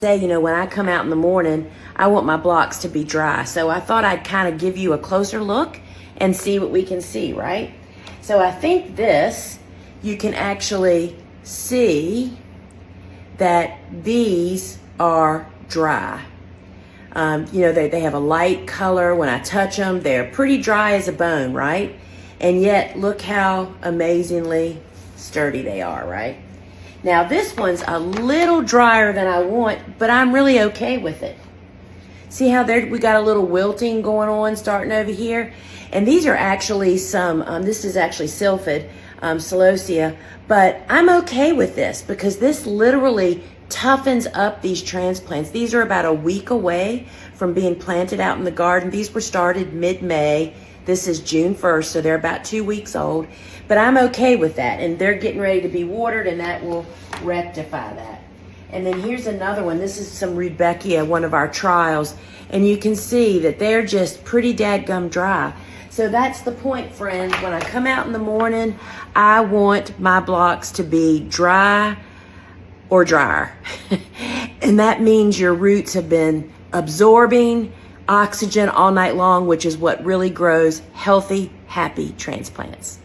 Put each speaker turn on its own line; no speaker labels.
say, you know, when I come out in the morning, I want my blocks to be dry. So I thought I'd kind of give you a closer look and see what we can see, right? So I think this, you can actually see that these are dry. You know, they have a light color. When I touch them, they're pretty dry as a bone, right? And yet, look how amazingly sturdy they are, right? Now, this one's a little drier than I want, but I'm really okay with it. See how we got a little wilting going on starting over here? And these are actually some, this is actually sylphid, celosia, but I'm okay with this because this literally toughens up these transplants. These are about a week away from being planted out in the garden. These were started mid-May. This is June 1st, so they're about 2 weeks old. But I'm okay with that, and they're getting ready to be watered, and that will rectify that. And then here's another one. This is some Rudbeckia, one of our trials, and you can see that they're just pretty dadgum dry. So that's the point, friends. When I come out in the morning, I want my blocks to be dry or drier. And that means your roots have been absorbing oxygen all night long, which is what really grows healthy, happy transplants.